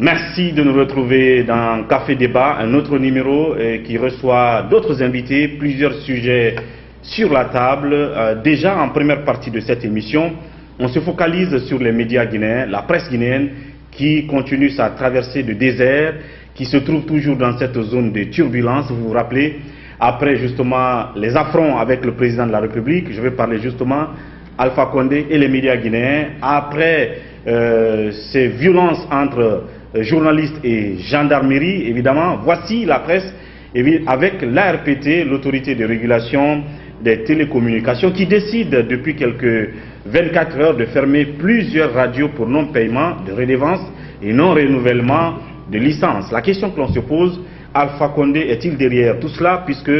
Merci de nous retrouver dans Café Débat, un autre numéro qui reçoit d'autres invités, plusieurs sujets sur la table. Déjà en première partie de cette émission, on se focalise sur les médias guinéens, la presse guinéenne qui continue sa traversée de désert, qui se trouve toujours dans cette zone de turbulence. Vous vous rappelez, après justement les affronts avec le président de la République, je vais parler justement Alpha Condé et les médias guinéens, après ces violences entre journalistes et gendarmerie, évidemment, voici la presse avec l'ARPT, l'autorité de régulation des télécommunications, qui décide depuis quelques 24 heures de fermer plusieurs radios pour non-paiement de redevance et non-renouvellement de licence. La question que l'on se pose, Alpha Condé est-il derrière tout cela, puisque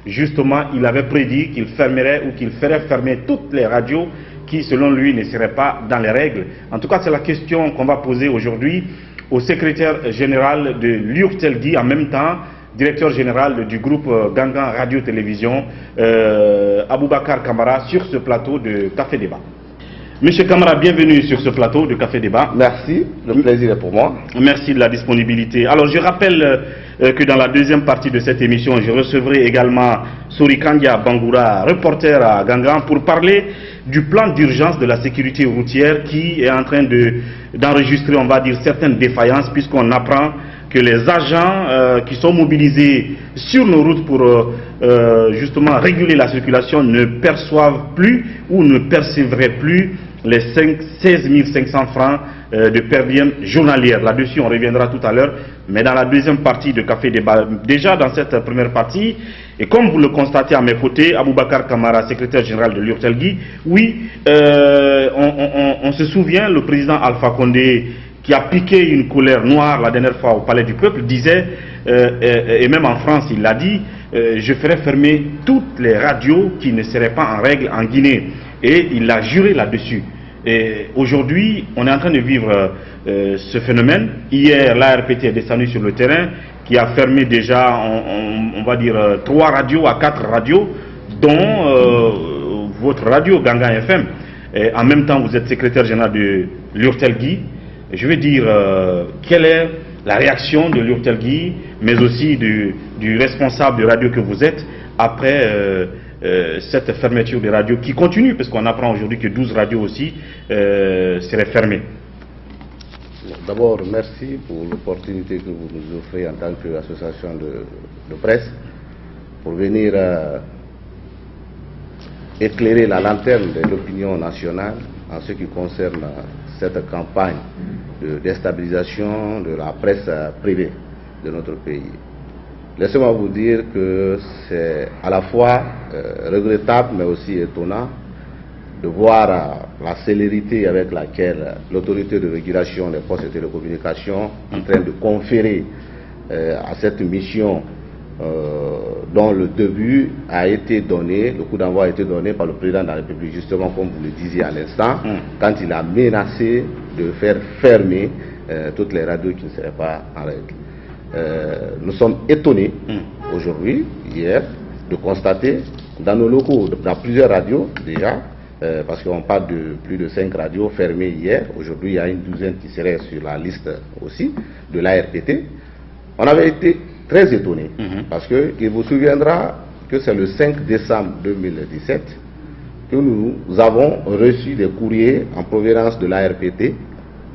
justement il avait prédit qu'il fermerait ou qu'il ferait fermer toutes les radios qui selon lui ne seraient pas dans les règles. En tout cas, c'est la question qu'on va poser aujourd'hui au secrétaire général de l'URTELGUI, en même temps directeur général du groupe Gangan Radio-Télévision, Aboubakar Kamara, sur ce plateau de Café Débat. Monsieur Kamara, bienvenue sur ce plateau de Café Débat. Merci, le plaisir est pour moi. Merci de la disponibilité. Alors je rappelle que dans la deuxième partie de cette émission, je recevrai également Sorikandia Bangoura, reporter à Gangan, pour parler du plan d'urgence de la sécurité routière qui est en train d'enregistrer, on va dire, certaines défaillances, puisqu'on apprend que les agents qui sont mobilisés sur nos routes pour justement réguler la circulation ne perçoivent plus ou ne percevraient plus les 16 500 francs de per diem journalière. Là-dessus, on reviendra tout à l'heure, mais dans la deuxième partie de Café Débat, déjà dans cette première partie, et comme vous le constatez à mes côtés, Aboubakar Kamara, secrétaire général de l'URTELGUI, oui, on se souvient, le président Alpha Condé, qui a piqué une colère noire la dernière fois au Palais du Peuple, disait, et même en France il l'a dit, je ferai fermer toutes les radios qui ne seraient pas en règle en Guinée. Et il a juré là-dessus. Et aujourd'hui, on est en train de vivre ce phénomène. Hier, l'ARPT est descendu sur le terrain, qui a fermé déjà, on va dire, 3 radios à 4 radios, dont votre radio, Gangan FM. Et en même temps, vous êtes secrétaire général de l'URTELGUI. Je veux dire, quelle est la réaction de l'URTELGUI, mais aussi du responsable de radio que vous êtes, après cette fermeture des radios qui continue, parce qu'on apprend aujourd'hui que 12 radios aussi seraient fermées. D'abord, merci pour l'opportunité que vous nous offrez en tant qu'association de presse pour venir éclairer la lanterne de l'opinion nationale en ce qui concerne cette campagne de déstabilisation de la presse privée de notre pays. Laissez-moi vous dire que c'est à la fois regrettable mais aussi étonnant de voir la célérité avec laquelle l'autorité de régulation des postes de télécommunications est en train de conférer à cette mission dont le début a été donné, le coup d'envoi a été donné par le président de la République, justement comme vous le disiez à l'instant, quand il a menacé de faire fermer toutes les radios qui ne seraient pas en règle. Nous sommes étonnés aujourd'hui, hier, de constater dans nos locaux, dans plusieurs radios déjà, parce qu'on parle de plus de 5 radios fermées hier, aujourd'hui il y a une douzaine qui seraient sur la liste aussi de l'ARPT. On avait été très étonnés, parce qu'il vous souviendra que c'est le 5 décembre 2017 que nous avons reçu des courriers en provenance de l'ARPT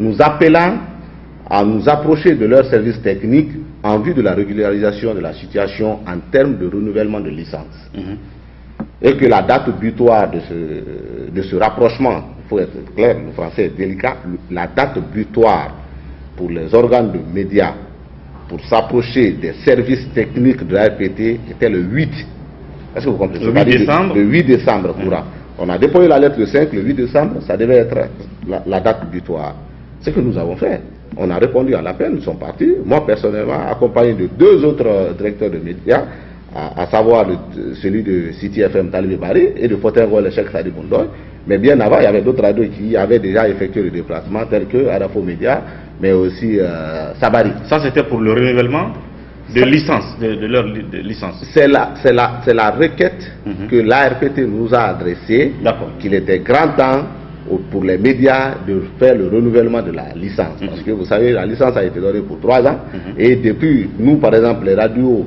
nous appelant à nous approcher de leurs services techniques en vue de la régularisation de la situation en termes de renouvellement de licence. Et que la date butoir de ce rapprochement, il faut être clair, le français est délicat, la date butoir pour les organes de médias pour s'approcher des services techniques de l'ARPT était le 8. Est-ce que vous comprenez? Le 8 décembre. Le 8 décembre courant. On a déposé la lettre le 5, le 8 décembre, ça devait être la date butoir. Ce que nous avons fait, on a répondu à l'appel, nous sommes partis, moi personnellement, accompagné de 2 autres directeurs de médias, à savoir celui de City FM Talibé Bari et de Fotengo le Cheikh Sadi Bondoy. Mais bien avant, il y avait d'autres radios qui avaient déjà effectué le déplacement, tels que Arafo Média, mais aussi Sabari. Ça, c'était pour le renouvellement de licence, de leur licence. C'est la requête que l'ARPT nous a adressée, qu'il était grand temps pour les médias de faire le renouvellement de la licence. Parce que vous savez, la licence a été donnée pour 3 ans. Et depuis, nous par exemple, les radios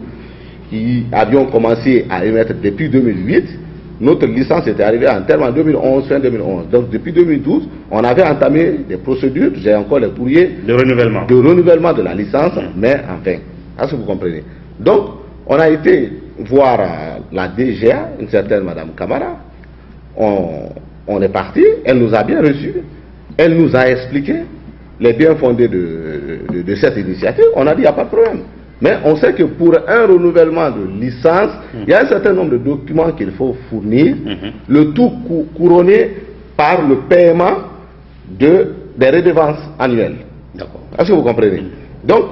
qui avions commencé à émettre depuis 2008, notre licence était arrivée en terme en 2011, fin 2011. Donc depuis 2012, on avait entamé des procédures, j'ai encore les courriers de renouvellement de la licence, mais enfin, est-ce que vous comprenez? Donc, on a été voir la DGA, une certaine Madame Camara, on est parti, elle nous a bien reçus, elle nous a expliqué les biens fondés de cette initiative, on a dit il n'y a pas de problème. Mais on sait que pour un renouvellement de licence, il y a un certain nombre de documents qu'il faut fournir, le tout couronné par le paiement des redevances annuelles. Est-ce que vous comprenez? Donc,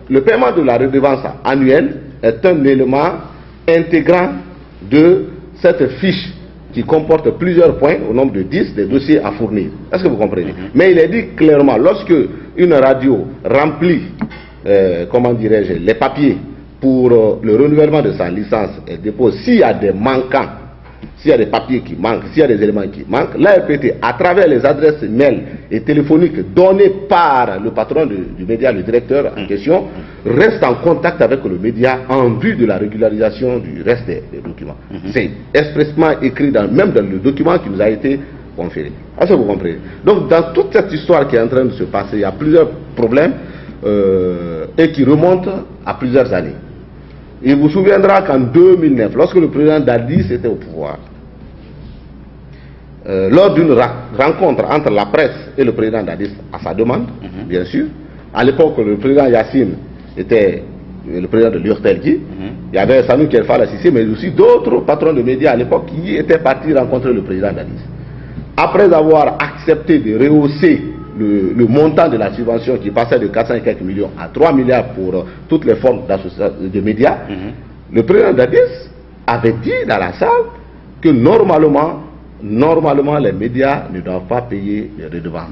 le paiement de la redevance annuelle est un élément intégrant de cette fiche qui comporte plusieurs points, au nombre de 10, des dossiers à fournir. Est-ce que vous comprenez? Mais il est dit clairement, lorsque une radio remplit comment dirais-je, les papiers pour le renouvellement de sa licence et dépose, s'il y a des manquants, s'il y a des papiers qui manquent, s'il y a des éléments qui manquent, l'ARPT, à travers les adresses mail et téléphoniques données par le patron du média, le directeur en question, reste en contact avec le média en vue de la régularisation du reste des documents. C'est expressément écrit même dans le document qui nous a été conféré. Est-ce que vous comprenez? Donc dans toute cette histoire qui est en train de se passer, il y a plusieurs problèmes et qui remonte à plusieurs années. Il vous souviendra qu'en 2009, lorsque le président Dadis était au pouvoir, lors d'une rencontre entre la presse et le président Dadis à sa demande, bien sûr, à l'époque le président Yassine était le président de l'URTLG, il y avait Sanou Kelfa Lassissé, mais aussi d'autres patrons de médias à l'époque qui étaient partis rencontrer le président Dadis. Après avoir accepté de rehausser le montant de la subvention qui passait de 400 et quelques millions à 3 milliards pour toutes les formes de médias, le président Dadis avait dit dans la salle que normalement les médias ne doivent pas payer les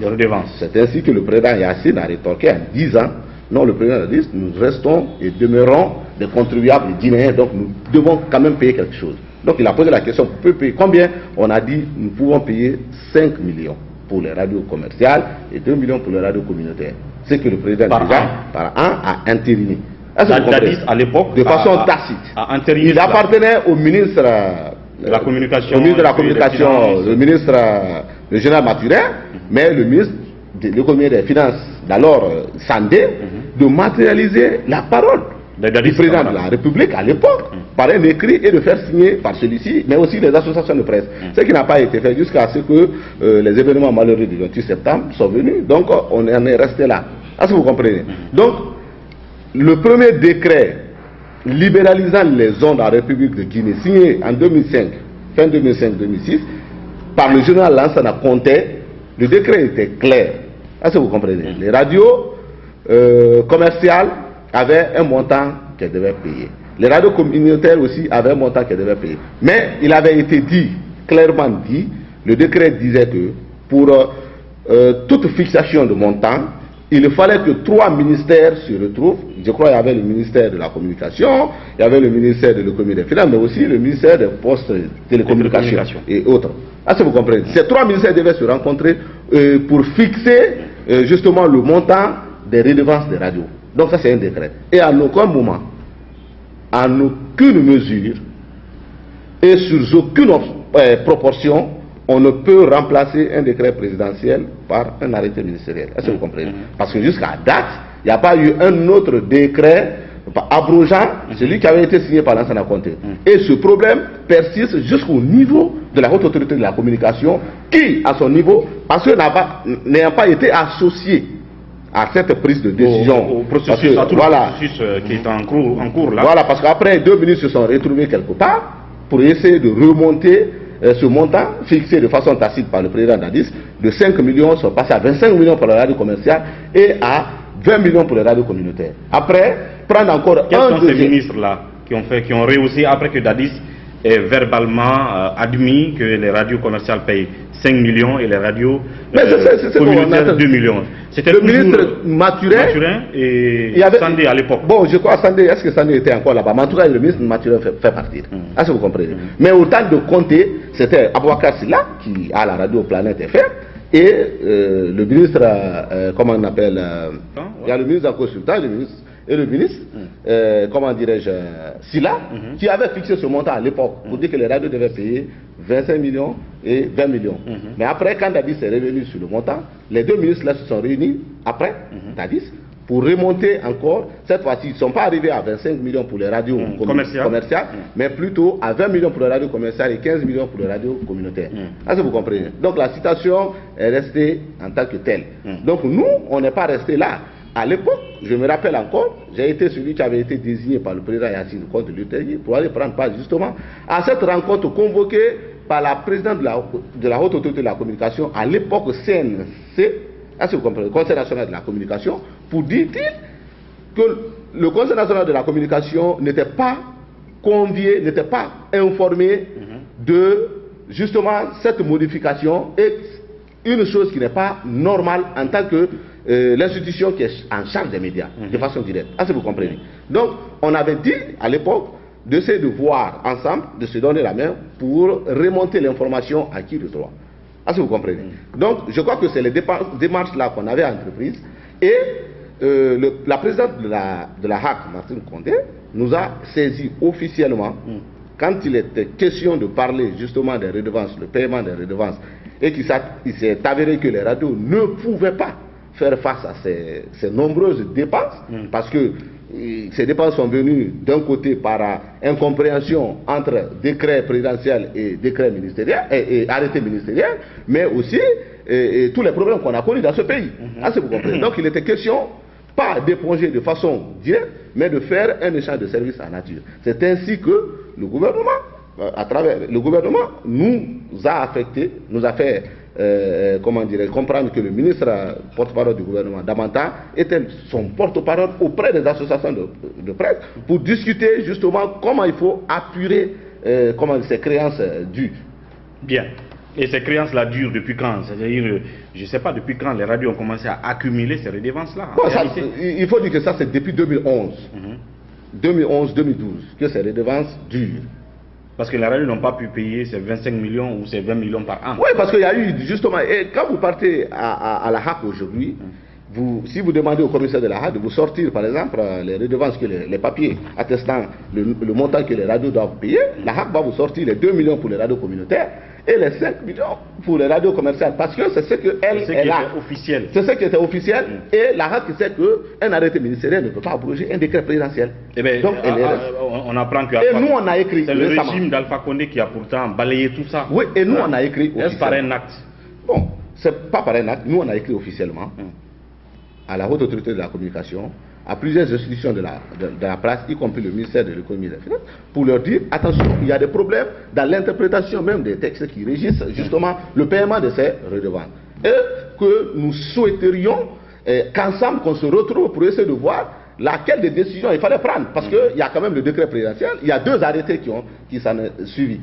redevances. C'est ainsi que le président Yassine a rétorqué en disant non, le président Dadis, nous restons et demeurons des contribuables guinéens, donc nous devons quand même payer quelque chose. Donc il a posé la question, vous pouvez payer combien? On a dit nous pouvons payer 5 millions pour les radios commerciales et 2 millions pour les radios communautaires. C'est que le président par an a entériné. Dadis à l'époque de façon tacite. Il appartenait au ministre de la communication, le ministre le général Mathurin, mais le ministre de l'économie et des finances d'alors Sandé, de matérialiser la parole du président de la République à l'époque par un écrit et de faire signer par celui-ci, mais aussi les associations de presse. Ce qui n'a pas été fait jusqu'à ce que les événements malheureux du 28 septembre soient venus. Donc on en est resté là. Est-ce que vous comprenez? Donc le premier décret libéralisant les zones de la République de Guinée, signé en 2005, fin 2005-2006, par le général Lansana Conté, le décret était clair. Est-ce que vous comprenez? Les radios commerciales avaient un montant qu'elles devaient payer. Les radios communautaires aussi avaient un montant qu'elles devaient payer. Mais il avait été dit, clairement dit, le décret disait que pour toute fixation de montant, il fallait que 3 ministères se retrouvent. Je crois qu'il y avait le ministère de la Communication, il y avait le ministère de l'économie et des finances, mais aussi le ministère des postes de télécommunications et autres. Est-ce que vous comprenez? Ces 3 ministères devaient se rencontrer pour fixer justement le montant des redevances des radios. Donc ça c'est un décret. Et à aucun moment, en aucune mesure et sur aucune proportion, on ne peut remplacer un décret présidentiel par un arrêté ministériel. Est-ce que vous comprenez? Parce que jusqu'à date, il n'y a pas eu un autre décret abrogeant celui qui avait été signé par Lansana Conté. Et ce problème persiste jusqu'au niveau de la haute autorité de la communication qui, à son niveau, parce que n'ayant pas été associé à cette prise de décision, au processus, qui est en cours là. Voilà, parce qu'après 2 ministres se sont retrouvés quelque part pour essayer de remonter ce montant fixé de façon tacite par le président Dadis, de 5 millions sont passés à 25 millions pour les radios commerciales et à 20 millions pour les radios communautaires. Après, prendre encore quels sont ces ministres là qui ont rehaussé après que Dadis ait verbalement admis que les radios commerciales payent 5 millions et les radios communautaires 2 millions. C'était le ministre Mathurin et Sandé à l'époque. Bon, je crois Sandé, est-ce que Sandé était encore là-bas? Mais en tout cas, le ministre Mathurin fait partie. Est-ce que vous comprenez? Mais au temps de compter, c'était Abouakar Silla qui a la radio Planète FM et le ministre, comment on appelle, il y a le ministre en consultant, le ministre, comment dirais-je, Silla, qui avait fixé ce montant à l'époque pour dire que les radios devaient payer 25 millions et 20 millions. Mais après, quand Dadis est revenu sur le montant, les deux ministres-là se sont réunis après, Dadis, pour remonter encore. Cette fois-ci, ils ne sont pas arrivés à 25 millions pour les radios commerciales, mais plutôt à 20 millions pour les radios commerciales et 15 millions pour les radios communautaires. Est-ce que vous comprenez? Donc la situation est restée en tant que telle. Donc nous, on n'est pas resté là. À l'époque, je me rappelle encore, j'ai été celui qui avait été désigné par le président Yassine contre l'Utergi pour aller prendre part justement à cette rencontre convoquée par la présidente de la Haute Autorité de la Communication, à l'époque CNC, est-ce que vous comprenez, le Conseil National de la Communication, pour dire-t-il que le Conseil National de la Communication n'était pas convié, n'était pas informé de justement cette modification et une chose qui n'est pas normale en tant que l'institution qui est en charge des médias, de façon directe. Est-ce que vous comprenez? Donc, on avait dit à l'époque d'essayer de voir ensemble, de se donner la main pour remonter l'information à qui de droit. Est-ce que vous comprenez? Donc, je crois que c'est les démarches-là qu'on avait entreprises et la présidente de la HAC, Martine Condé, nous a saisi officiellement quand il était question de parler justement des redevances, le paiement des redevances, et qu'il s'est avéré que les radios ne pouvaient pas faire face à ces nombreuses dépenses, parce que ces dépenses sont venues d'un côté par incompréhension entre décret présidentiel et décret ministériel et arrêté ministériel, mais aussi tous les problèmes qu'on a connus dans ce pays. Vous comprenez? Donc il était question pas d'éponger de façon directe, mais de faire un échange de services en nature. C'est ainsi que le gouvernement, à travers le gouvernement, nous a affecté, nous a fait comment dire, comprendre que le ministre porte-parole du gouvernement, Damanta, était son porte-parole auprès des associations de presse pour discuter justement comment il faut apurer ces créances dues. Bien. Et ces créances-là durent depuis quand? C'est-à-dire, je ne sais pas depuis quand les radios ont commencé à accumuler ces redevances-là. Bon, il faut dire que ça c'est depuis 2011. 2011-2012 que ces redevances durent. Parce que les radios n'ont pas pu payer ces 25 millions ou ces 20 millions par an. Oui, parce qu'il y a eu justement, et quand vous partez à la HAC aujourd'hui, si vous demandez au commissaire de la HAC de vous sortir par exemple les redevances, les papiers attestant le montant que les radios doivent payer, la HAC va vous sortir les 2 millions pour les radios communautaires et les 5 millions pour les radios commerciales, parce que c'est ce qu'elle est là. C'est ce qui était officiel, et la HAC sait qu'un arrêté ministériel ne peut pas abroger un décret présidentiel. Donc, on apprend que et nous on a écrit c'est le régime d'Alpha Condé qui a pourtant balayé tout ça. Oui, et nous on a écrit officiellement. Est-ce par un acte? Bon, c'est pas par un acte, nous on a écrit officiellement à la Haute Autorité de la Communication, à plusieurs institutions de la presse, y compris le ministère de l'Économie et des Finances, pour leur dire, attention, il y a des problèmes dans l'interprétation même des textes qui régissent justement le paiement de ces redevances. Et que nous souhaiterions qu'ensemble, qu'on se retrouve pour essayer de voir laquelle des décisions il fallait prendre. Parce qu'il y a quand même le décret présidentiel, il y a 2 arrêtés qui s'en sont suivis.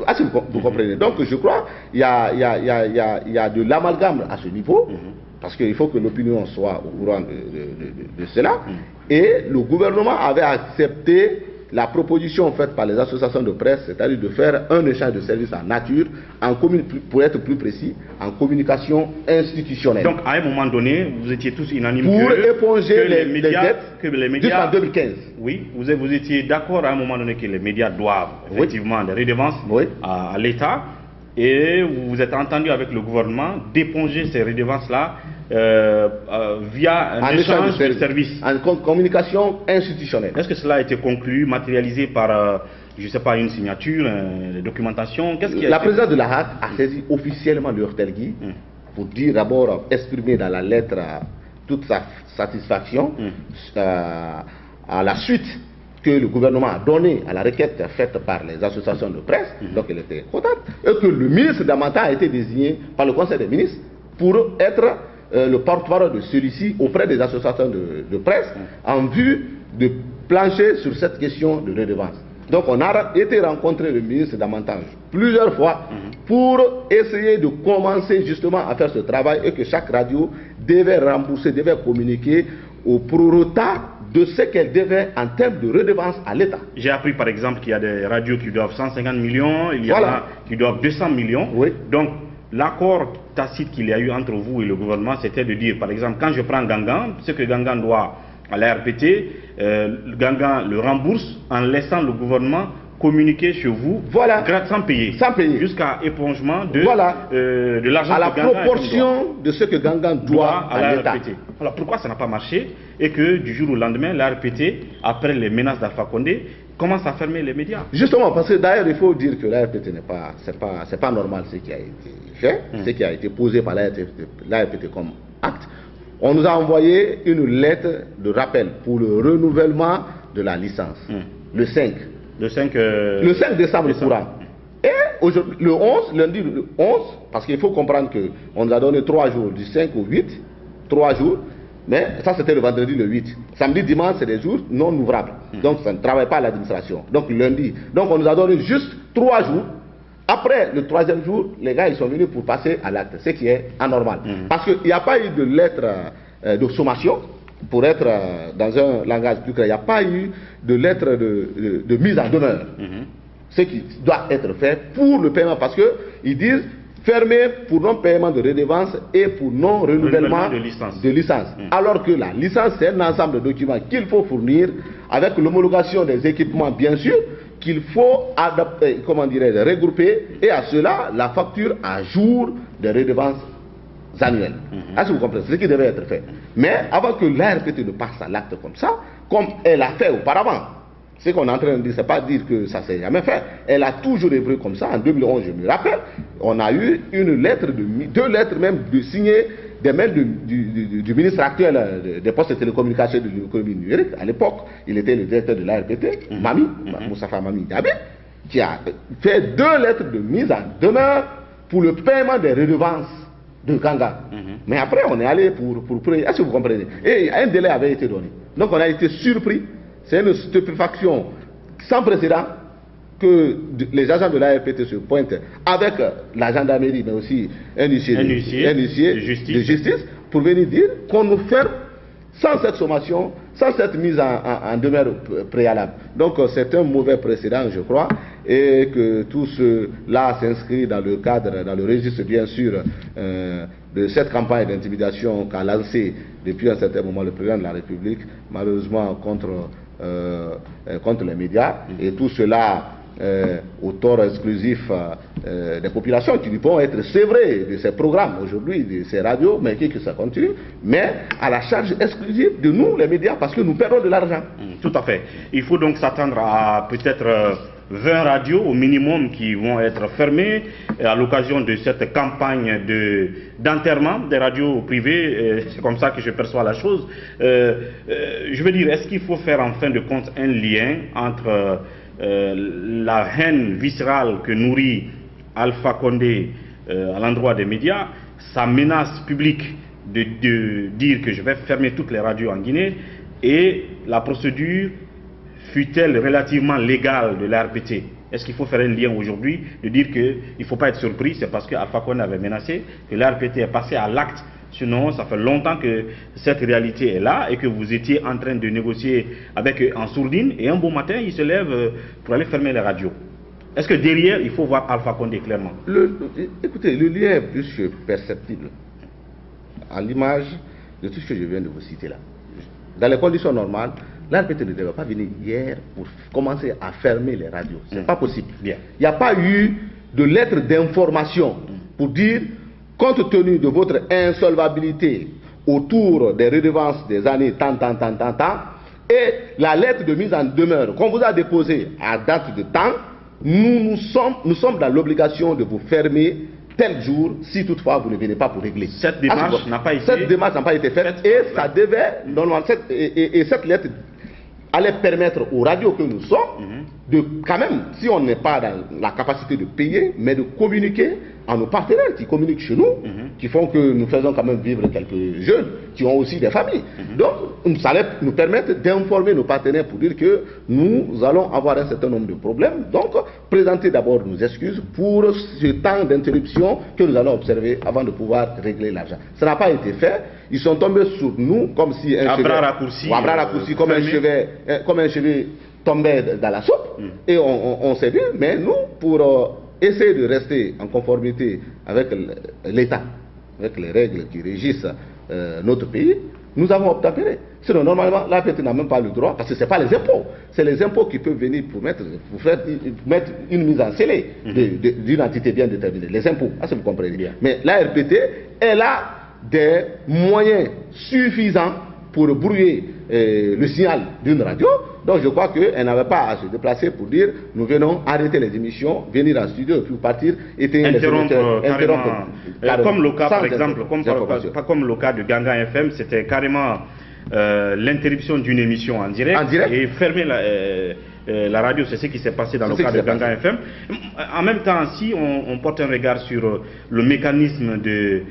Ah, si vous comprenez. Donc je crois qu'il y a de l'amalgame à ce niveau. Parce qu'il faut que l'opinion soit au courant de cela. Et le gouvernement avait accepté la proposition faite par les associations de presse, c'est-à-dire de faire un échange de services en nature, pour être plus précis, en communication institutionnelle. Donc à un moment donné, vous étiez tous unanimes pour éponger les médias jusqu'en 2015. Oui, vous étiez d'accord à un moment donné que les médias doivent effectivement des redevances à l'État. Et vous vous êtes entendu avec le gouvernement d'éponger ces redevances-là via un échange de services. En communication institutionnelle. Est-ce que cela a été conclu, matérialisé par, je ne sais pas, une signature, une documentation? La présidente de la HAC a saisi officiellement le Hortelgui pour dire d'abord, exprimer dans la lettre toute sa satisfaction à la suite que le gouvernement a donné à la requête faite par les associations de presse, donc elle était contente, et que le ministre Damanta a été désigné par le Conseil des ministres pour être le porte-parole de celui-ci auprès des associations de presse en vue de plancher sur cette question de redevance. Donc on a été rencontrer le ministre d'Amantage plusieurs fois pour essayer de commencer justement à faire ce travail et que chaque radio devait rembourser, devait communiquer au prorata de ce qu'elle devait en termes de redevance à l'État. J'ai appris par exemple qu'il y a des radios qui doivent 150 millions, il y en a qui doivent 200 millions. Oui. Donc l'accord tacite qu'il y a eu entre vous et le gouvernement, c'était de dire, par exemple, quand je prends Gangan, ce que Gangan doit à la RPT, Gangan le rembourse en laissant le gouvernement communiquer chez vous, sans payer. Sans payer. Jusqu'à épongement de l'argent à la proportion de ce que Gangan doit à la RPT. Alors pourquoi ça n'a pas marché et que du jour au lendemain, la RPT, après les menaces d'Alpha Condé, commence à fermer les médias? Justement, parce que d'ailleurs, il faut dire que la RPT c'est pas normal ce qui a été fait, ce qui a été posé par la RPT comme acte. On nous a envoyé une lettre de rappel pour le renouvellement de la licence, le 5 décembre courant. Et aujourd'hui, le 11, lundi le 11, parce qu'il faut comprendre qu'on nous a donné 3 jours, du 5 au 8, 3 jours, mais ça c'était le vendredi le 8. Samedi, dimanche, c'est des jours non ouvrables. Donc ça ne travaille pas à l'administration. Donc lundi. Donc on nous a donné juste 3 jours. Après le 3e jour, les gars ils sont venus pour passer à l'acte, ce qui est anormal. Parce qu'il n'y a pas eu de lettre de sommation, pour être dans un langage plus clair, il n'y a pas eu de lettre de mise en demeure. Ce qui doit être fait pour le paiement, parce qu'ils disent fermé pour non-paiement de redevance et pour non-renouvellement de licence. Alors que la licence, c'est un ensemble de documents qu'il faut fournir avec l'homologation des équipements, bien sûr, qu'il faut adapter, comment dirais-je, regrouper, et à cela, la facture à jour de redevances annuelles. Est-ce que vous comprenez? C'est ce qui devait être fait. Mais avant que l'ARPT ne passe à l'acte comme ça, comme elle a fait auparavant, ce qu'on est en train de dire, c'est pas dire que ça s'est jamais fait. Elle a toujours œuvré comme ça. En 2011, je me rappelle, on a eu une lettre, 2 lettres même signées des mails du ministre actuel des postes de télécommunications et de l'économie numérique. À l'époque, il était le directeur de l'ARPT, Moustapha Mami Diabé, qui a fait 2 lettres de mise en demeure pour le paiement des redevances de Gangan. Mais après, on est allé pour est-ce que vous comprenez? Et un délai avait été donné. Donc on a été surpris. C'est une stupéfaction sans précédent que les agents de l'ARPT se pointent avec la gendarmerie, mais aussi un huissier de justice pour venir dire qu'on nous ferme sans cette sommation, sans cette mise en demeure préalable. Donc c'est un mauvais précédent, je crois, et que tout cela s'inscrit dans le cadre, dans le registre bien sûr de cette campagne d'intimidation qu'a lancée depuis un certain moment le président de la République, malheureusement contre les médias, et tout cela au tort exclusif des populations qui vont être sévrées de ces programmes aujourd'hui, de ces radios, mais que ça continue, mais à la charge exclusive de nous, les médias, parce que nous perdons de l'argent. Tout à fait. Il faut donc s'attendre à peut-être 20 radios au minimum qui vont être fermées à l'occasion de cette campagne d'enterrement des radios privées. C'est comme ça que je perçois la chose. Je veux dire, est-ce qu'il faut faire en fin de compte un lien entre la haine viscérale que nourrit Alpha Condé à l'endroit des médias, sa menace publique de dire que je vais fermer toutes les radios en Guinée, et la procédure fut-elle relativement légale de l'ARPT? Est-ce qu'il faut faire un lien aujourd'hui, de dire qu'il ne faut pas être surpris, c'est parce que Alpha Condé avait menacé, que l'ARPT est passé à l'acte? Sinon, ça fait longtemps que cette réalité est là et que vous étiez en train de négocier avec eux en sourdine, et un beau matin, ils se lèvent pour aller fermer les radios. Est-ce que derrière, il faut voir Alpha Condé clairement? Écoutez, le lien est plus que perceptible, à l'image de tout ce que je viens de vous citer là. Dans les conditions normales, l'ARPT ne devait pas venir hier pour commencer à fermer les radios. Ce n'est pas possible. Il n'y a pas eu de lettre d'information pour dire, compte tenu de votre insolvabilité autour des redevances des années tant, et la lettre de mise en demeure qu'on vous a déposée à date de temps, nous sommes dans l'obligation de vous fermer tel jour, si toutefois vous ne venez pas pour régler. Cette démarche n'a pas été faite, et ça devait, normalement, et cette lettre allait permettre aux radios que nous sommes quand même, si on n'est pas dans la capacité de payer, mais de communiquer à nos partenaires qui communiquent chez nous, qui font que nous faisons quand même vivre quelques jeunes qui ont aussi des familles. Donc, ça allait nous permettre d'informer nos partenaires pour dire que nous allons avoir un certain nombre de problèmes. Donc, présenter d'abord nos excuses pour ce temps d'interruption que nous allons observer avant de pouvoir régler l'argent. Ça n'a pas été fait. Ils sont tombés sur nous comme si un bras raccourci, comme un chevet tombait dans la soupe. Et on s'est dit, mais nous, pour essayer de rester en conformité avec l'État, avec les règles qui régissent notre pays, nous avons obtempéré. Sinon, normalement, l'APT n'a même pas le droit, parce que ce n'est pas les impôts. C'est les impôts qui peuvent venir pour mettre une mise en scellé d'une entité bien déterminée. Les impôts, ça vous comprenez bien. Mais l'ARPT, elle a des moyens suffisants pour brouiller le signal d'une radio. Donc je crois qu'elle n'avait pas à se déplacer pour dire nous venons arrêter les émissions, venir en studio, puis partir, éteindre interrompre. Comme le cas par exemple, comme le cas de Gangan FM, c'était carrément l'interruption d'une émission en direct et fermer la radio. C'est ce qui s'est passé dans le cas de Gangan FM. En même temps, si on porte un regard sur le mécanisme de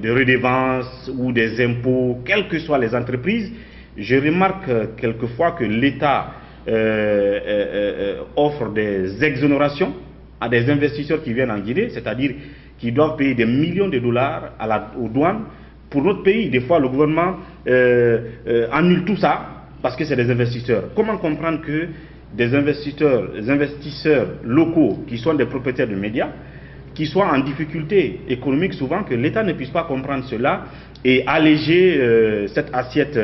redevance ou des impôts, quelles que soient les entreprises, je remarque quelquefois que l'État offre des exonérations à des investisseurs qui viennent en Guinée, c'est-à-dire qui doivent payer des millions de dollars aux douanes. Pour notre pays, des fois, le gouvernement annule tout ça parce que c'est des investisseurs. Comment comprendre que des investisseurs locaux qui sont des propriétaires de médias, qui soient en difficulté économique souvent, que l'État ne puisse pas comprendre cela et alléger cette assiette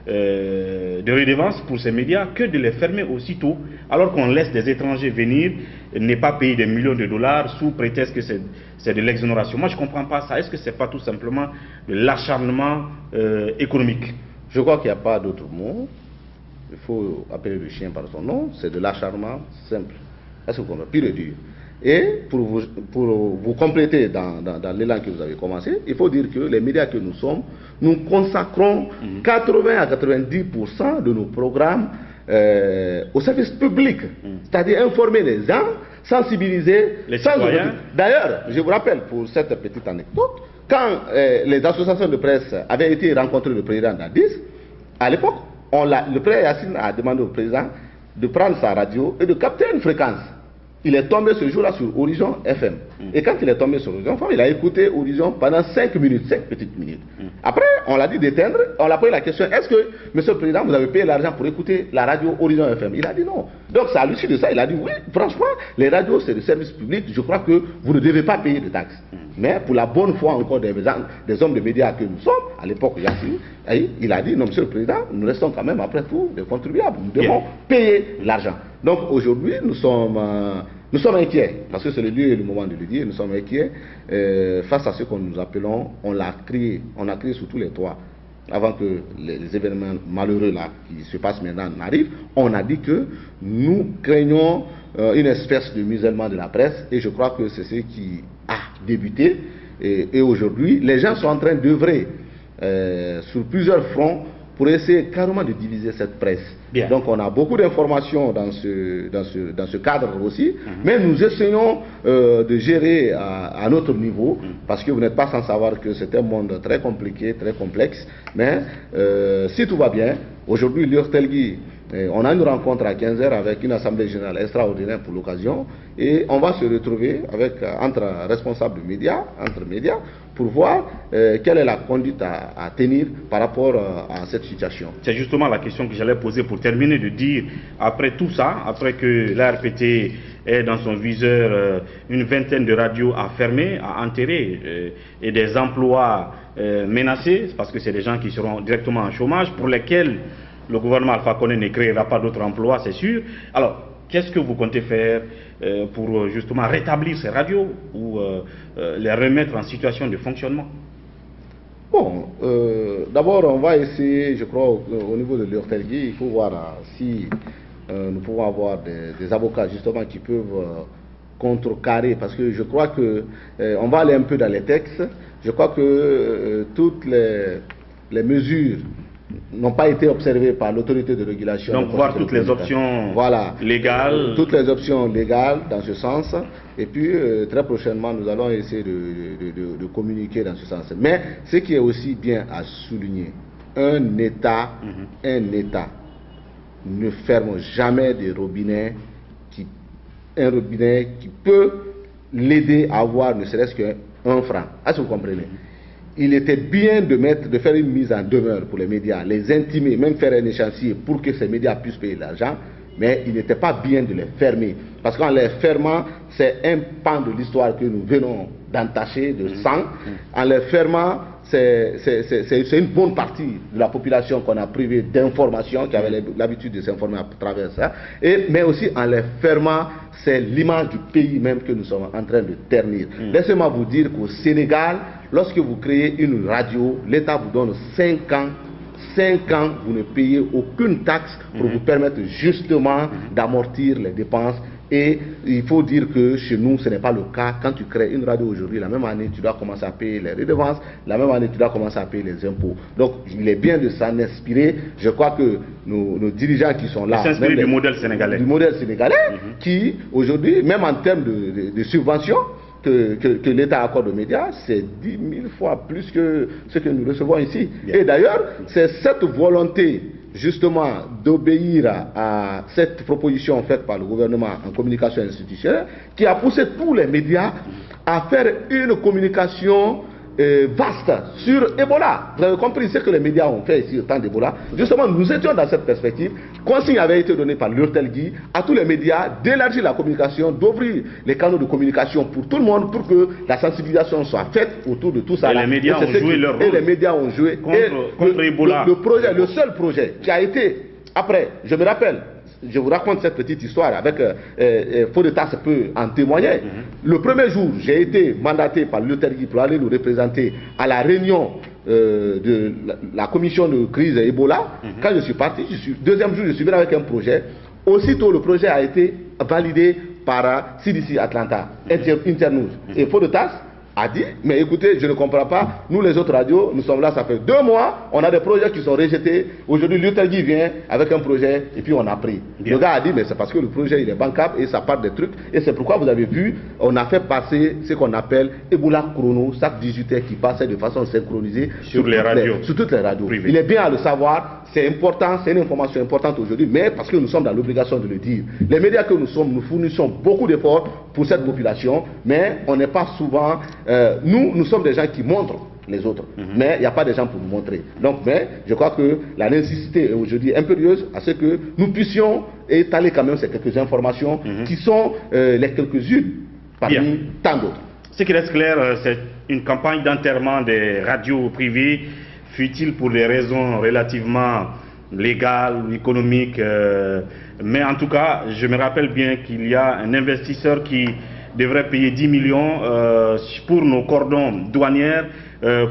de redevance pour ces médias, que de les fermer aussitôt, alors qu'on laisse des étrangers venir, ne pas payer des millions de dollars sous prétexte que c'est de l'exonération. Moi, je ne comprends pas ça. Est-ce que ce n'est pas tout simplement de l'acharnement économique? Je crois qu'il n'y a pas d'autre mot. Il faut appeler le chien par son nom. C'est de l'acharnement simple. Est-ce que vous comprenez? Pire et dur. Et pour vous compléter dans l'élan que vous avez commencé, il faut dire que les médias que nous sommes, nous consacrons 80 à 90% de nos programmes au service public. C'est-à-dire informer les gens, sensibiliser les citoyens. D'ailleurs, je vous rappelle pour cette petite anecdote, quand les associations de presse avaient été rencontrées le président d'Addis, à l'époque, le président Yassine a demandé au président de prendre sa radio et de capter une fréquence. Il est tombé ce jour-là sur Horizon FM. Et quand il est tombé sur Horizon FM, il a écouté Horizon pendant 5 minutes, 5 petites minutes. Après, on l'a dit d'éteindre, on l'a posé la question, est-ce que, monsieur le président, vous avez payé l'argent pour écouter la radio Horizon FM? Il a dit non. Donc, c'est à l'issue de ça, il a dit oui, franchement, les radios, c'est des services publics, je crois que vous ne devez pas payer de taxes. Mais pour la bonne foi encore des hommes de médias que nous sommes, à l'époque, il a dit non, monsieur le président, nous restons quand même, après tout, des contribuables. Nous devons payer l'argent. Donc, aujourd'hui, nous sommes inquiets, parce que c'est le lieu et le moment de le dire, nous sommes inquiets face à ce que nous appelons, on a crié sur tous les toits, avant que les événements malheureux là qui se passent maintenant n'arrivent, on a dit que nous craignons une espèce de musellement de la presse, et je crois que c'est ce qui a débuté, et aujourd'hui, les gens sont en train d'œuvrer sur plusieurs fronts pour essayer carrément de diviser cette presse. Bien. Donc on a beaucoup d'informations dans ce cadre aussi, mais nous essayons de gérer à notre niveau, parce que vous n'êtes pas sans savoir que c'est un monde très compliqué, très complexe, mais si tout va bien, aujourd'hui l'Urtelgui, on a une rencontre à 15h avec une assemblée générale extraordinaire pour l'occasion, et on va se retrouver entre responsables de médias, entre médias, pour voir quelle est la conduite à tenir par rapport à cette situation. C'est justement la question que j'allais poser pour terminer, de dire, après tout ça, après que l'ARPT est dans son viseur une vingtaine de radios à fermer, à enterrer, et des emplois menacés, parce que c'est des gens qui seront directement en chômage, pour lesquels le gouvernement Alpha Condé ne créera pas d'autres emplois, c'est sûr. Alors, qu'est-ce que vous comptez faire pour justement rétablir ces radios ou les remettre en situation de fonctionnement? Bon, d'abord on va essayer, je crois, au niveau de l'Urtelgui, il faut voir si nous pouvons avoir des avocats justement qui peuvent contrecarrer, parce que je crois que on va aller un peu dans les textes. Je crois que toutes les mesures n'ont pas été observées par l'autorité de régulation. Donc voir toutes les options légales. Toutes les options légales dans ce sens. Et puis très prochainement, nous allons essayer de communiquer dans ce sens. Mais ce qui est aussi bien à souligner, un État ne ferme jamais des robinets, un robinet qui peut l'aider à avoir ne serait-ce qu'un franc. Est-ce que vous comprenez? Il était bien de faire une mise en demeure pour les médias, les intimer, même faire un échéancier pour que ces médias puissent payer l'argent, mais il n'était pas bien de les fermer. Parce qu'en les fermant, c'est un pan de l'histoire que nous venons d'entacher de sang. En les fermant, c'est une bonne partie de la population qu'on a privée d'informations, qui avait l'habitude de s'informer à travers ça. Mais aussi en les fermant, c'est l'image du pays même que nous sommes en train de ternir. Laissez-moi vous dire qu'au Sénégal, lorsque vous créez une radio, l'État vous donne 5 ans. 5 ans, vous ne payez aucune taxe pour vous permettre justement d'amortir les dépenses. Et il faut dire que chez nous, ce n'est pas le cas. Quand tu crées une radio aujourd'hui, la même année, tu dois commencer à payer les redevances. La même année, tu dois commencer à payer les impôts. Donc, il est bien de s'en inspirer. Je crois que nos dirigeants qui sont là... S'inspirer du modèle sénégalais. Du modèle sénégalais, qui aujourd'hui, même en termes de subventions, que l'État accorde aux médias, c'est 10 000 fois plus que ce que nous recevons ici. Et d'ailleurs, c'est cette volonté justement d'obéir à cette proposition faite par le gouvernement en communication institutionnelle qui a poussé tous les médias à faire une communication vaste sur Ebola. Vous avez compris ce que les médias ont fait ici au temps d'Ebola. Justement, nous étions dans cette perspective. Consigne avait été donnée par l'Urtelgui à tous les médias d'élargir la communication, d'ouvrir les canaux de communication pour tout le monde, pour que la sensibilisation soit faite autour de tout ça. Et les médias ont joué leur rôle. Et les médias ont joué contre Ebola. Le seul projet qui a été, après, je me rappelle, je vous raconte cette petite histoire avec Fodeta, ça peut en témoigner. Le premier jour, j'ai été mandaté par l'Urtelgui pour aller nous représenter à la réunion de la commission de crise Ebola. Quand je suis parti, deuxième jour, je suis venu avec un projet. Aussitôt, le projet a été validé par CDC Atlanta, Internews. Et Fodeta a dit, mais écoutez, je ne comprends pas, nous les autres radios, nous sommes là, ça fait 2 mois, on a des projets qui sont rejetés. Aujourd'hui, l'Urtelgui vient avec un projet et puis on a pris. Le gars a dit, mais c'est parce que le projet il est bancable et ça part des trucs. Et c'est pourquoi vous avez vu, on a fait passer ce qu'on appelle Ebola Chrono, chaque 18h qui passait de façon synchronisée sur les radios. Sur toutes les radios. Privées. Il est bien à le savoir, c'est important, c'est une information importante aujourd'hui, mais parce que nous sommes dans l'obligation de le dire. Les médias que nous sommes, nous fournissons beaucoup d'efforts pour cette population, mais on n'est pas souvent... nous sommes des gens qui montrent les autres, mais il n'y a pas de gens pour nous montrer. Donc, mais je crois que la nécessité est aujourd'hui impérieuse à ce que nous puissions étaler quand même ces quelques informations qui sont les quelques-unes parmi tant d'autres. Ce qui reste clair, c'est une campagne d'enterrement des radios privées, fut-il pour des raisons relativement légales ou économiques, mais en tout cas, je me rappelle bien qu'il y a un investisseur qui devrait payer 10 millions pour nos cordons douanières,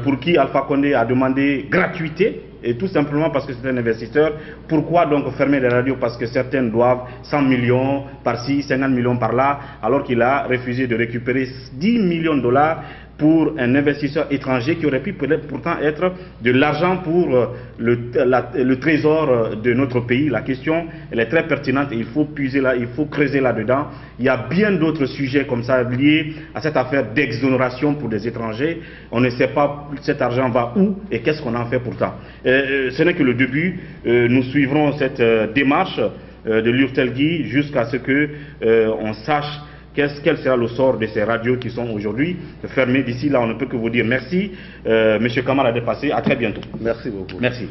pour qui Alpha Condé a demandé gratuité, et tout simplement parce que c'est un investisseur. Pourquoi donc fermer les radios? Parce que certaines doivent 100 millions par-ci, 50 millions par-là, alors qu'il a refusé de récupérer 10 millions de dollars pour un investisseur étranger qui aurait pu pourtant être de l'argent pour le trésor de notre pays. La question, elle est très pertinente et il faut puiser là, il faut creuser là-dedans. Il y a bien d'autres sujets comme ça liés à cette affaire d'exonération pour des étrangers. On ne sait pas cet argent va où et qu'est-ce qu'on en fait pourtant. Ce n'est que le début. Nous suivrons cette démarche de l'Urtelgui jusqu'à ce que on sache quel sera le sort de ces radios qui sont aujourd'hui fermées. D'ici là, on ne peut que vous dire merci. Monsieur Kamara Dépassé, à très bientôt. Merci beaucoup. Merci.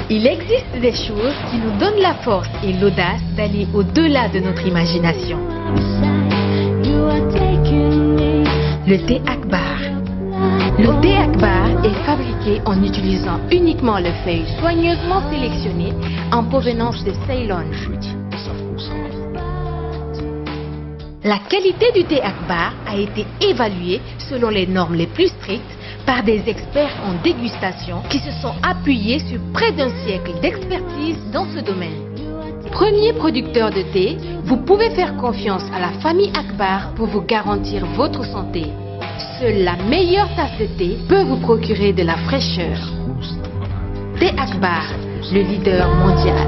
Il existe des choses qui nous donnent la force et l'audace d'aller au-delà de notre imagination. Le thé Akbar. Le thé Akbar est fabriqué en utilisant uniquement les feuilles soigneusement sélectionnées en provenance de Ceylon. La qualité du thé Akbar a été évaluée selon les normes les plus strictes par des experts en dégustation qui se sont appuyés sur près d'un siècle d'expertise dans ce domaine. Premier producteur de thé, vous pouvez faire confiance à la famille Akbar pour vous garantir votre santé. Seule la meilleure tasse de thé peut vous procurer de la fraîcheur. Thé Akbar, le leader mondial.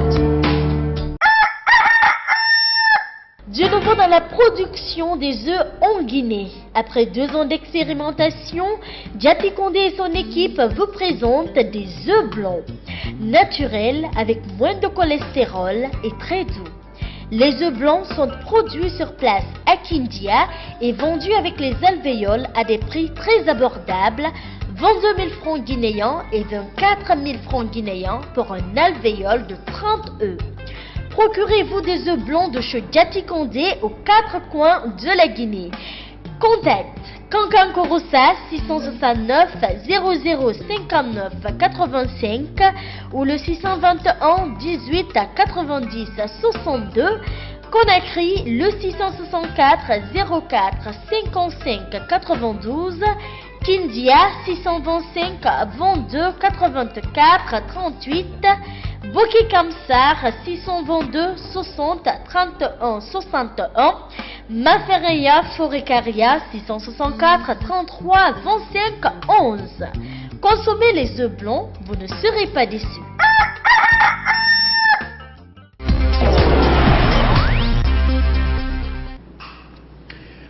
De nouveau dans la production des œufs en Guinée. Après 2 ans d'expérimentation, Diaty Condé et son équipe vous présentent des œufs blancs, naturels avec moins de cholestérol et très doux. Les œufs blancs sont produits sur place à Kindia et vendus avec les alvéoles à des prix très abordables, 22 000 francs guinéens et 24 000 francs guinéens pour un alvéole de 30 œufs. Procurez-vous des œufs blancs de chez Diaty Condé aux 4 coins de la Guinée. Contact Kankan Korossa 669 00 59 85 ou le 621 18 90 62. Conakry le 664 04 55 92. Kindia 625 22 84 38. Boki Kamsar 622 60 31 61. Mafereya Forecaria 664 33 25 11. Consommez les œufs blancs, vous ne serez pas déçus.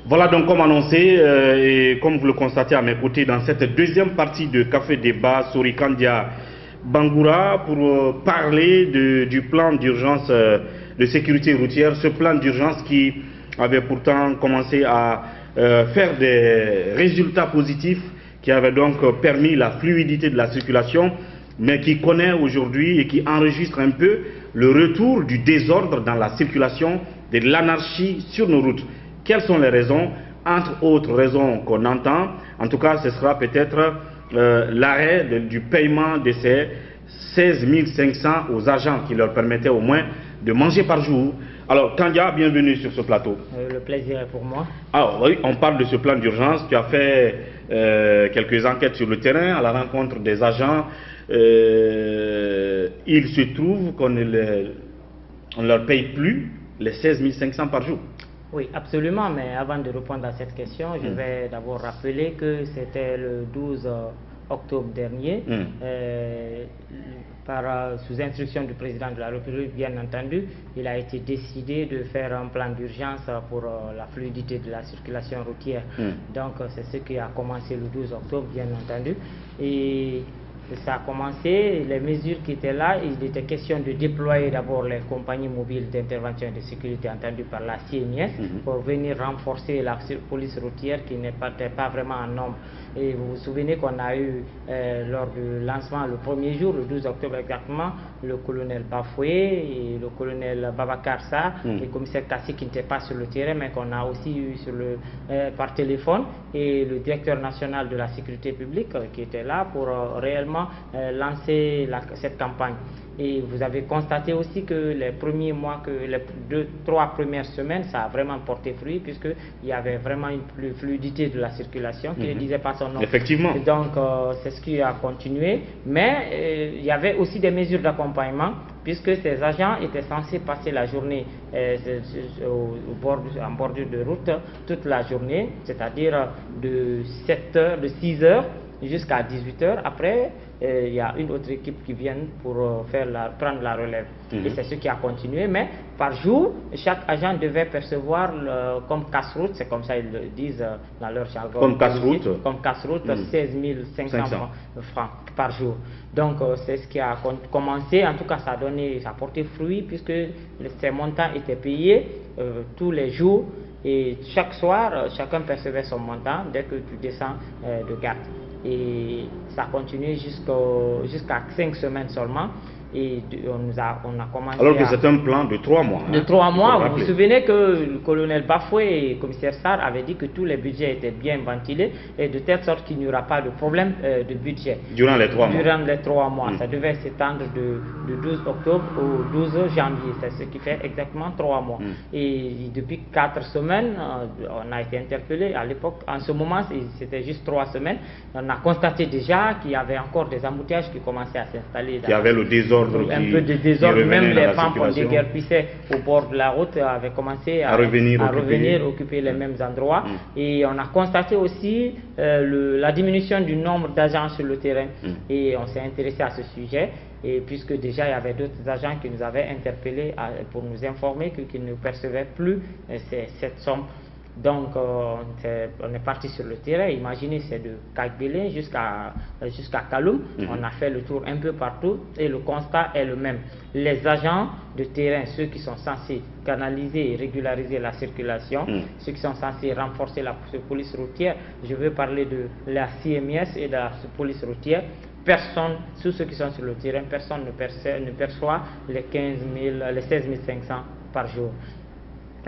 Voilà donc comme annoncé et comme vous le constatez à mes côtés dans cette deuxième partie de Café Débat, Sorikandia Bangoura pour parler du plan d'urgence de sécurité routière, ce plan d'urgence qui avait pourtant commencé à faire des résultats positifs, qui avait donc permis la fluidité de la circulation, mais qui connaît aujourd'hui et qui enregistre un peu le retour du désordre dans la circulation, de l'anarchie sur nos routes. Quelles sont les raisons? Entre autres raisons qu'on entend, en tout cas ce sera peut-être l'arrêt du paiement de ces 16 500 aux agents qui leur permettaient au moins de manger par jour. Alors Kandia, bienvenue sur ce plateau. Le plaisir est pour moi. Alors oui, on parle de ce plan d'urgence. Tu as fait quelques enquêtes sur le terrain à la rencontre des agents. Il se trouve qu'on ne leur paye plus les 16 500 par jour. Oui, absolument, mais avant de répondre à cette question, je vais d'abord rappeler que c'était le 12 octobre dernier, sous instruction du président de la République, bien entendu, il a été décidé de faire un plan d'urgence pour la fluidité de la circulation routière. Donc c'est ce qui a commencé le 12 octobre, bien entendu. Et ça a commencé, les mesures qui étaient là, il était question de déployer d'abord les compagnies mobiles d'intervention et de sécurité entendues par la CNIS pour venir renforcer la police routière qui n'est pas vraiment en nombre. Et vous vous souvenez qu'on a eu, lors du lancement, le premier jour, le 12 octobre exactement, le colonel Bafoué et le colonel Babacar Sarr, le commissaire Kassi qui n'était pas sur le terrain, mais qu'on a aussi eu par téléphone, et le directeur national de la sécurité publique qui était là pour réellement lancer cette campagne. Et vous avez constaté aussi que les premiers mois, que les 2-3 premières semaines, ça a vraiment porté fruit, puisqu'il y avait vraiment une fluidité de la circulation qui ne disait pas son nom. Effectivement. Et donc, c'est ce qui a continué. Mais il y avait aussi des mesures d'accompagnement, puisque ces agents étaient censés passer la journée en bordure de route toute la journée, c'est-à-dire de 6 heures jusqu'à 18 heures. Après, il y a une autre équipe qui vient pour prendre la relève. Et c'est ce qui a continué. Mais par jour, chaque agent devait percevoir comme casse-route, c'est comme ça ils le disent dans leur jargon. Comme casse-route. Comme casse-route, 16 500 francs par jour. Donc c'est ce qui a commencé. En tout cas, ça a porté fruit, puisque ces montants étaient payés tous les jours. Et chaque soir, chacun percevait son montant dès que tu descends de garde. Et ça a continué jusqu'à 5 semaines seulement. Et on a commencé. Alors que c'est un plan de 3 mois. De 3 mois. Vous vous souvenez que le colonel Bafoué et le commissaire Sarr avaient dit que tous les budgets étaient bien ventilés, et de telle sorte qu'il n'y aura pas de problème de budget. Durant les 3 mois. Durant les 3 mois. Ça devait s'étendre de 12 octobre au 12 janvier. C'est ce qui fait exactement 3 mois. Et depuis 4 semaines, on a été interpellé. À l'époque, en ce moment, c'était juste 3 semaines. On a constaté déjà qu'il y avait encore des embouteillages qui commençaient à s'installer. Il y avait le désordre désordre. Un peu de désordre, même les femmes qu'on déguerpissait au bord de la route avaient commencé à revenir occuper les mêmes endroits. Et on a constaté aussi la diminution du nombre d'agents sur le terrain. Et on s'est intéressé à ce sujet. Et puisque déjà il y avait d'autres agents qui nous avaient interpellés pour nous informer qu'ils ne percevaient plus cette somme. Donc on est parti sur le terrain. Imaginez, c'est de Kagbélé jusqu'à Kaloum. On a fait le tour un peu partout et le constat est le même. Les agents de terrain, ceux qui sont censés canaliser et régulariser la circulation, ceux qui sont censés renforcer la police routière, je veux parler de la CMS et de la police routière. Personne, tous ceux qui sont sur le terrain, personne ne perçoit les 16 500 par jour.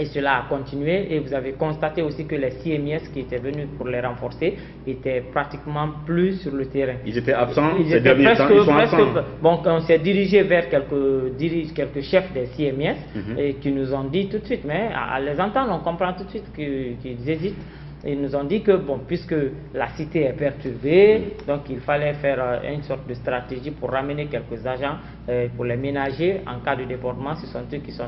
Et cela a continué et vous avez constaté aussi que les CMS qui étaient venus pour les renforcer étaient pratiquement plus sur le terrain. Ils étaient absents ces derniers temps, ils sont absents. Bon, on s'est dirigé vers quelques chefs des CMS et qui nous ont dit tout de suite, mais à les entendre, on comprend tout de suite qu'ils hésitent. Ils nous ont dit que, bon, puisque la cité est perturbée, donc il fallait faire une sorte de stratégie pour ramener quelques agents, pour les ménager en cas de débordement. Ce sont eux qui sont...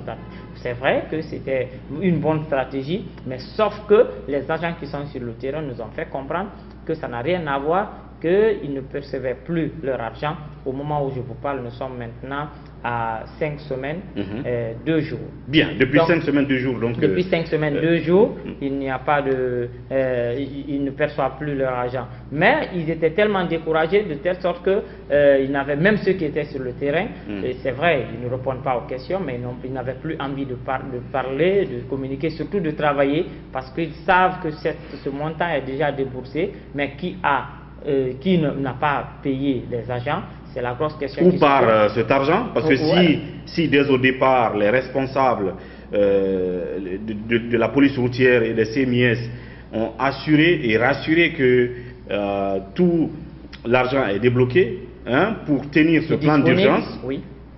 C'est vrai que c'était une bonne stratégie, mais sauf que les agents qui sont sur le terrain nous ont fait comprendre que ça n'a rien à voir, qu'ils ne percevaient plus leur argent. Au moment où je vous parle, nous sommes maintenant à 5 semaines, 2 jours. Bien, depuis 5 semaines, 2 jours. Donc, depuis 5 semaines, 2 jours, il n'y a pas de... ils ne perçoivent plus leur argent. Mais ils étaient tellement découragés de telle sorte que ils n'avaient, même ceux qui étaient sur le terrain, et c'est vrai, ils ne répondent pas aux questions, mais ils n'avaient plus envie de parler, de communiquer, surtout de travailler, parce qu'ils savent que ce montant est déjà déboursé, mais qui n'a pas payé les agents, c'est la grosse question. Où part cet argent? Parce que si dès au départ les responsables de la police routière et des CMS ont assuré et rassuré que tout l'argent est débloqué pour tenir ce plan d'urgence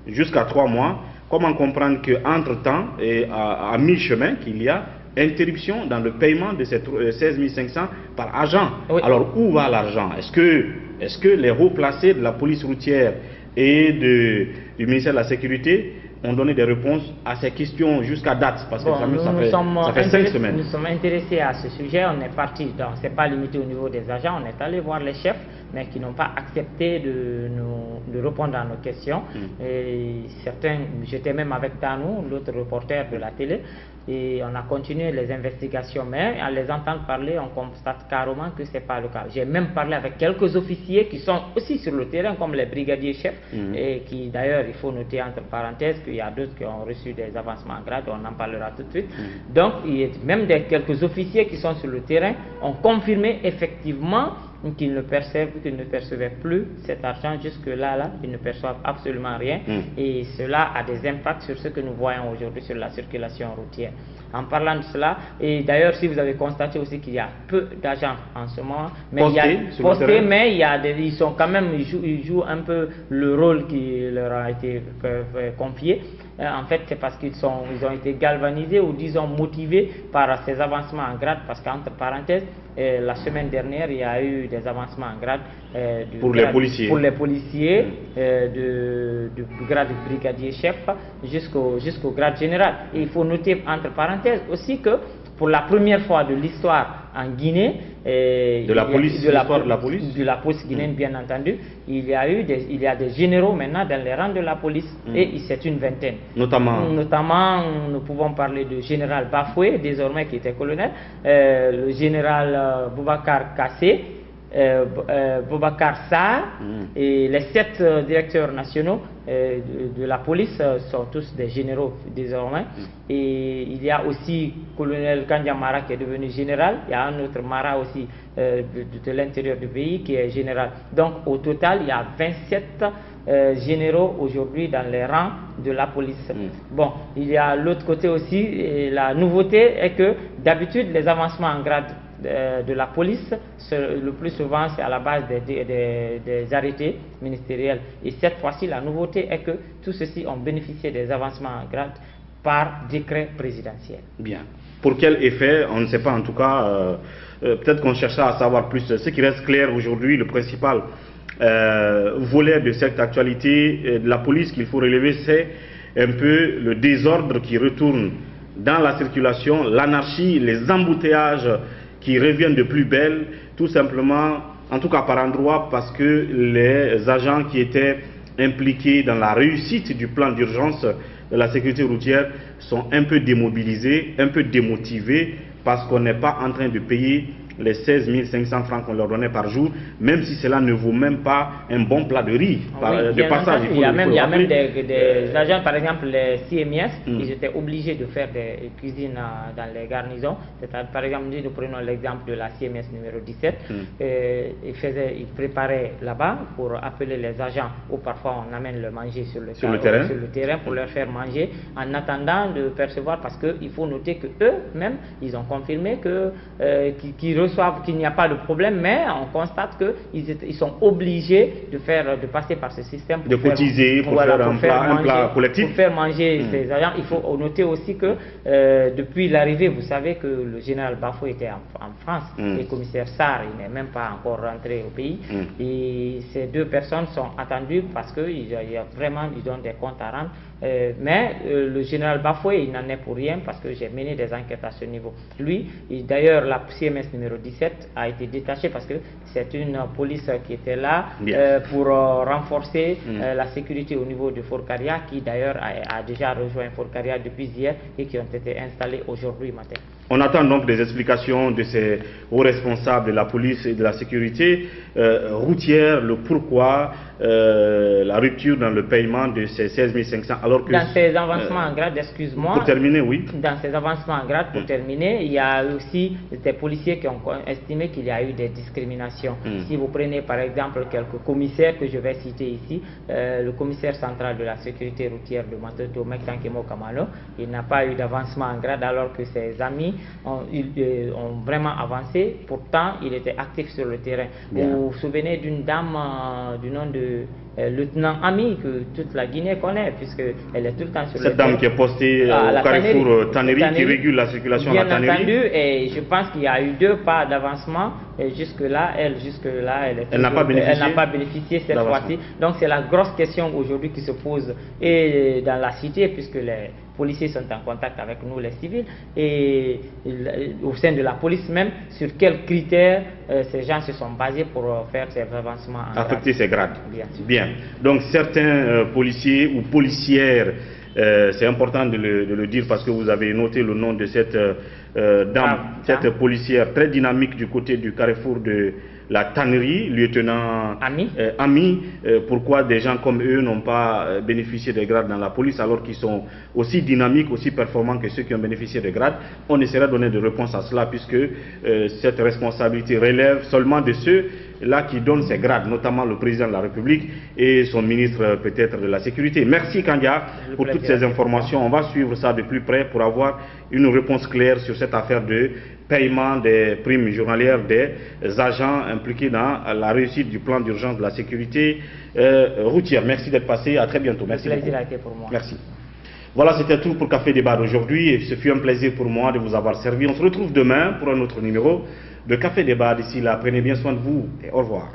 jusqu'à 3 mois, comment comprendre qu'entre-temps et à mi-chemin qu'il y a interruption dans le paiement de ces 16 500 par agent? Alors où va l'argent? Est-ce que les hauts placés de la police routière et du ministère de la Sécurité ont donné des réponses à ces questions jusqu'à date? Parce que ça fait 5 semaines. Nous sommes intéressés à ce sujet. On est parti, ce n'est pas limité au niveau des agents, on est allé voir les chefs, mais qui n'ont pas accepté de répondre à nos questions. Et certains, j'étais même avec Tanou, l'autre reporter de la télé, et on a continué les investigations, mais à les entendre parler, on constate carrément que ce n'est pas le cas. J'ai même parlé avec quelques officiers qui sont aussi sur le terrain, comme les brigadiers chefs, et qui d'ailleurs, il faut noter entre parenthèses qu'il y a d'autres qui ont reçu des avancements en grade, on en parlera tout de suite. Donc, même quelques officiers qui sont sur le terrain ont confirmé effectivement qu'ils ne percevaient plus cet argent jusque-là, ils ne perçoivent absolument rien. Et cela a des impacts sur ce que nous voyons aujourd'hui sur la circulation routière. En parlant de cela, et d'ailleurs si vous avez constaté aussi qu'il y a peu d'agents en ce moment, mais ils sont quand même, ils jouent un peu le rôle qui leur a été confié. En fait, c'est parce qu'ils ont été galvanisés ou disons motivés par ces avancements en grade, parce qu'entre parenthèses, la semaine dernière, il y a eu des avancements en grade pour les policiers du grade de brigadier chef jusqu'au grade général. Et il faut noter entre parenthèses aussi que pour la première fois de l'histoire en Guinée, de la police guinéenne bien entendu, il y a des généraux maintenant dans les rangs de la police, et c'est une vingtaine. Notamment, nous pouvons parler du général Bafoué, désormais qui était colonel, le général Boubacar Kassé, Boubacar Sarr, et les 7 directeurs nationaux de la police sont tous des généraux désormais. Et il y a aussi colonel Kandia Mara qui est devenu général, il y a un autre Mara aussi de l'intérieur du pays qui est général. Donc au total il y a 27 généraux aujourd'hui dans les rangs de la police. Bon, il y a l'autre côté aussi, et la nouveauté est que d'habitude les avancements en grade de la police, le plus souvent c'est à la base des arrêtés ministériels, et cette fois-ci la nouveauté est que tous ceux-ci ont bénéficié des avancements en grade par décret présidentiel. Bien. Pour quel effet? On ne sait pas en tout cas, peut-être qu'on cherchera à savoir plus. Ce qui reste clair aujourd'hui, le principal volet de cette actualité de la police qu'il faut relever, c'est un peu le désordre qui retourne dans la circulation, l'anarchie, les embouteillages qui reviennent de plus belle, tout simplement, en tout cas par endroit, parce que les agents qui étaient impliqués dans la réussite du plan d'urgence de la sécurité routière sont un peu démobilisés, un peu démotivés, parce qu'on n'est pas en train de payer les 16 500 francs qu'on leur donnait par jour, même si cela ne vaut même pas un bon plat de riz, de passage. Il y a même des agents, par exemple les CMS, ils étaient obligés de faire des cuisines dans les garnisons. Par exemple, nous prenons l'exemple de la CMS numéro 17, ils préparaient là-bas pour appeler les agents, ou parfois on amène le manger sur le terrain pour leur faire manger, en attendant de percevoir, parce qu'il faut noter que eux-mêmes, ils ont confirmé qu'ils reçoivent, qu'il n'y a pas de problème, mais on constate qu'ils sont obligés de passer par ce système pour cotiser, pour faire un plat collectif. Pour faire manger ces agents. Il faut noter aussi que depuis l'arrivée, vous savez que le général Bafo était en France, et le commissaire Sarr, il n'est même pas encore rentré au pays. Et ces deux personnes sont attendues parce qu'ils ont des comptes à rendre. Mais le général Bafoué, il n'en est pour rien, parce que j'ai mené des enquêtes à ce niveau. Lui, d'ailleurs, la CMS numéro 17 a été détachée parce que c'est une police qui était là pour renforcer la sécurité au niveau de Fort Caria, qui d'ailleurs a déjà rejoint Fort Caria depuis hier et qui ont été installés aujourd'hui matin. On attend donc des explications de ces hauts responsables de la police et de la sécurité routière, le pourquoi, la rupture dans le paiement de ces 16 500. Alors que, dans ces avancements en grade, excuse-moi. Pour terminer, oui. Dans ces avancements en grade, pour terminer, il y a aussi des policiers qui ont estimé qu'il y a eu des discriminations. Si vous prenez par exemple quelques commissaires que je vais citer ici, le commissaire central de la sécurité routière de Matoto, Mektankemo Kamalo, il n'a pas eu d'avancement en grade, alors que ses amis ont vraiment avancé. Pourtant, il était actif sur le terrain. Vous vous souvenez d'une dame du nom de lieutenant Ami, que toute la Guinée connaît, puisqu'elle est tout le temps sur le terrain. Cette dame qui est postée au carrefour Tannery, qui régule la circulation à Tannery. Bien entendu, et je pense qu'il y a eu 2 pas d'avancement, et jusque-là, elle n'a pas bénéficié cette fois-ci. Donc c'est la grosse question aujourd'hui qui se pose et dans la cité, puisque les policiers sont en contact avec nous, les civils, et au sein de la police même, sur quels critères ces gens se sont basés pour faire ces avancements en affecter ces grades. Bien. Donc certains policiers ou policières, c'est important de le dire parce que vous avez noté le nom de cette dame, cette policière très dynamique du côté du carrefour de la Tannery, lieutenant Ami. Pourquoi des gens comme eux n'ont pas bénéficié des grades dans la police alors qu'ils sont aussi dynamiques, aussi performants que ceux qui ont bénéficié des grades? On essaiera de donner des réponses à cela, puisque cette responsabilité relève seulement de ceux là qui donnent ces grades, notamment le président de la République et son ministre peut-être de la Sécurité. Merci Kandia pour toutes ces informations. On va suivre ça de plus près pour avoir une réponse claire sur cette affaire de paiement des primes journalières des agents impliqués dans la réussite du plan d'urgence de la sécurité routière. Merci d'être passé, à très bientôt. Merci. Le plaisir a été pour moi. Merci. Voilà, c'était tout pour Café Débat d'aujourd'hui, et ce fut un plaisir pour moi de vous avoir servi. On se retrouve demain pour un autre numéro de Café Débat. D'ici là, prenez bien soin de vous et au revoir.